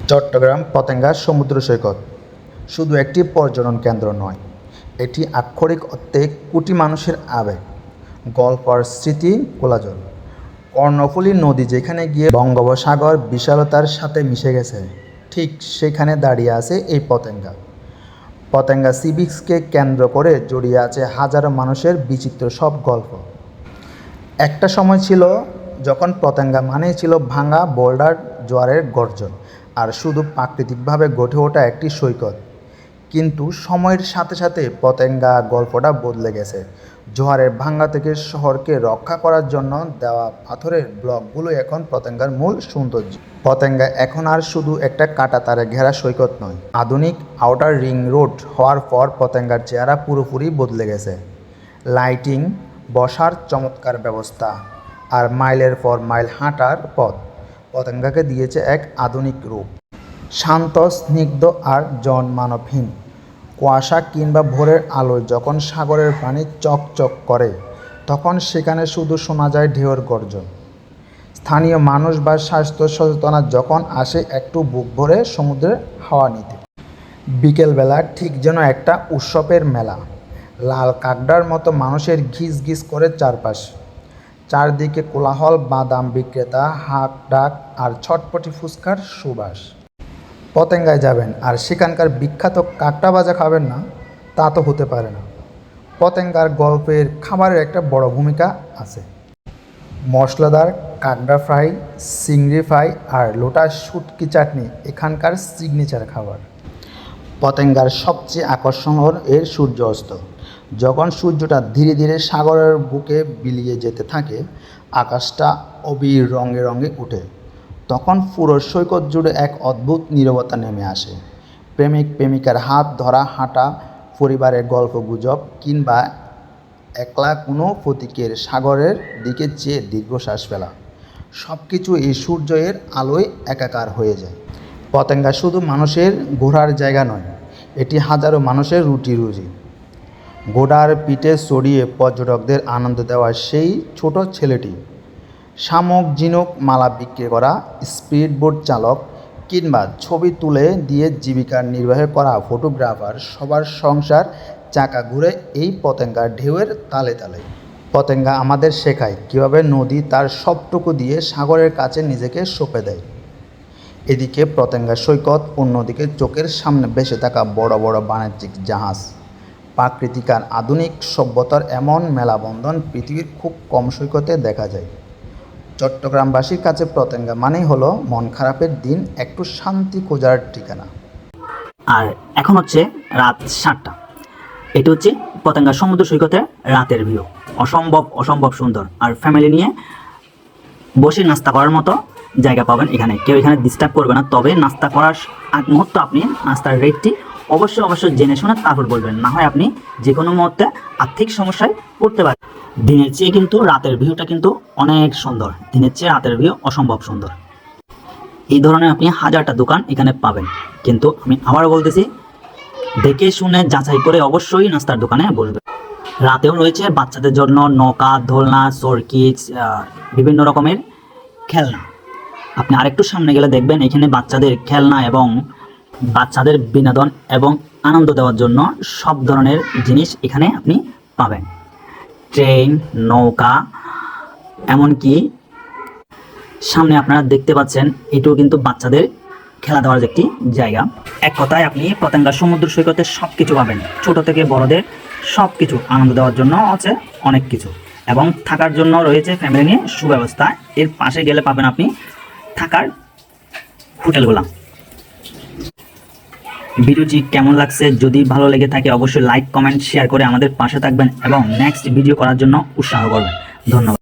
চট্টগ্রাম পতেঙ্গা সমুদ্র সৈকত শুধু একটি পর্যটন কেন্দ্র নয়, এটি আক্ষরিক অর্থে কোটি মানুষের আবেগ, গল্প আর স্মৃতি কোলাজল। কর্ণফুলী নদী যেখানে গিয়ে বঙ্গোপসাগর বিশালতার সাথে মিশে গেছে, ঠিক সেখানে দাঁড়িয়ে আছে এই পতেঙ্গা। পতেঙ্গা সি বিচকে কেন্দ্র করে জড়িয়ে আছে হাজারো মানুষের বিচিত্র সব গল্প। একটা সময় ছিল যখন পতেঙ্গা মানেই ছিল ভাঙা বোল্ডার, জোয়ারের গর্জন আর শুধু প্রাকৃতিকভাবে গড়ে ওঠা একটি সৈকত। কিন্তু সময়ের সাথে সাথে পতেঙ্গা গল্পটা বদলে গেছে। জোয়ারের ভাঙা থেকে শহরকে রক্ষা করার জন্য দেওয়া পাথরের ব্লকগুলো এখন পতেঙ্গার মূল সৌন্দর্য। পতেঙ্গা এখন আর শুধু একটা কাঁটাতারে ঘেরা সৈকত নয়, আধুনিক আউটার রিং রোড হওয়ার পর পতেঙ্গার চেহারা পুরোপুরি বদলে গেছে। লাইটিং, বসার চমৎকার ব্যবস্থা আর মাইলের পর মাইল হাঁটার পথ পতেঙ্গাকে দিয়েছে এক আধুনিক রূপ। শান্ত, স্নিগ্ধ আর জনমানবহীন। কুয়াশা কিংবা ভোরের আলোয় যখন সাগরের পানি চকচক করে, তখন সেখানে শুধু শোনা যায় ঢেউয়ের গর্জন। স্থানীয় মানুষ বা স্বাস্থ্য সচেতনা যখন আসে একটু বুক ভরে সমুদ্রের হাওয়া নিতে। বিকেলবেলা ঠিক যেন একটা উৎসবের মেলা। লাল কাকড়ার মতো মানুষের ঘিস ঘিস করে চারপাশ। চারদিকে কোলাহল, বাদাম বিক্রেতা, হাঁক ডাক আর ছটপটি ফুচকার সুবাস। পতেঙ্গায় যাবেন আর সেখানকার বিখ্যাত কাকড়া ভাজা খাবেন না, তা তো হতে পারে না। পতেঙ্গার গল্পের খাবারের একটা বড় ভূমিকা আছে। মশলাদার কাকড়া ফ্রাই, চিংড়ি ফ্রাই আর লোটাস শুটকি চাটনি এখানকার সিগনেচার খাবার। পতেঙ্গার সবচেয়ে আকর্ষণ হল এর সূর্য অস্ত। যখন সূর্যটা ধীরে ধীরে সাগরের বুকে বিলিয়ে যেতে থাকে, আকাশটা অবির রঙে রঙে ওঠে, তখন পুরো সৈকত জুড়ে এক অদ্ভুত নীরবতা নেমে আসে। প্রেমিক প্রেমিকার হাত ধরা হাঁটা, পরিবারের গল্পগুজব কিংবা একলা কোনো প্রতীকের সাগরের দিকে চেয়ে দীর্ঘশ্বাস ফেলা, সব কিছু এই সূর্যের আলোয় একাকার হয়ে যায়। পতেঙ্গা শুধু মানুষের ঘোরার জায়গা নয়, এটি হাজারো মানুষের রুটি রুজি। ঘোড়ার পিঠে চড়িয়ে পর্যটকদের আনন্দ দেওয়া সেই ছোট ছেলেটি, শামুক ঝিনুক মালা বিক্রি করা স্পিডবোট চালক কিংবা ছবি তুলে দিয়ে জীবিকা নির্বাহ করা ফটোগ্রাফার, সবার সংসার চাকা ঘুরে এই পতেঙ্গার ঢেউয়ের তালে তালে। পতেঙ্গা আমাদের শেখায় কীভাবে নদী তার সবটুকু দিয়ে সাগরের কাছে নিজেকে সঁপে দেয়। এদিকে পতেঙ্গা সৈকত, অন্যদিকে চোখের সামনে ভেসে থাকা বড় বড় বাণিজ্যিক জাহাজ। প্রাকৃতিক আর আধুনিক সভ্যতার এমন মেলাবন্ধন পৃথিবীর খুব কম সৈকতে দেখা যায়। চট্টগ্রামবাসীর কাছে পতেঙ্গা মানেই হলো মন খারাপের দিন একটু শান্তি খোঁজার ঠিকানা। আর এখন হচ্ছে রাত 7টা। এটা হচ্ছে পতেঙ্গা সমুদ্র সৈকতের রাতের ভিউ। অসম্ভব অসম্ভব সুন্দর। আর ফ্যামিলি নিয়ে বসে নাস্তা করার মতো জায়গা পাবেন এখানে। কেউ এখানে ডিস্টার্ব করবে না। তবে নাস্তা করার আগ মুহূর্তে আপনি নাস্তার রেটটি অবশ্যই জেনে শুনে তারপর বলবেন, না হয় আপনি যে কোনো মুহূর্তে আর্থিক সমস্যায় পড়তে পারেন। দিনের চেয়ে কিন্তু রাতের ভিউটা কিন্তু অনেক সুন্দর। দিনের চেয়ে রাতের ভিউ অসম্ভব সুন্দর। এই ধরনের আপনি হাজারটা দোকান এখানে পাবেন, কিন্তু আমি আবারও বলতেছি, দেখে শুনে যাচাই করে অবশ্যই নাস্তার দোকানে বসবেন। রাতেও রয়েছে বাচ্চাদের জন্য নৌকা, দোলনা, সরকিজ, বিভিন্ন রকমের খেলনা। আপনি আরেকটু সামনে গেলে দেখবেন এখানে বাচ্চাদের খেলনা এবং বাচ্চাদের বিনোদন এবং আনন্দ দেওয়ার জন্য সব ধরনের জিনিস এখানে আপনি পাবেন। ট্রেন, নৌকা, এমনকি সামনে আপনারা দেখতে পাচ্ছেন এটাও কিন্তু বাচ্চাদের খেলা দেওয়ার একটি জায়গা। এক কথায় আপনি পতেঙ্গা সমুদ্র সৈকতে সব কিছু পাবেন, ছোট থেকে বড়দের সব কিছু আনন্দ দেওয়ার জন্য আছে অনেক কিছু, এবং থাকার জন্য রয়েছে ফ্যামিলি নিয়ে সুব্যবস্থা। এর পাশে গেলে পাবেন আপনি থাকার হোটেলগুলো। ভিডিওটি কেমন লাগছে, যদি ভালো লেগে থাকে অবশ্যই লাইক, কমেন্ট, শেয়ার করে আমাদের পাশে থাকবেন এবং নেক্সট ভিডিও করার জন্য উৎসাহ করবেন। ধন্যবাদ।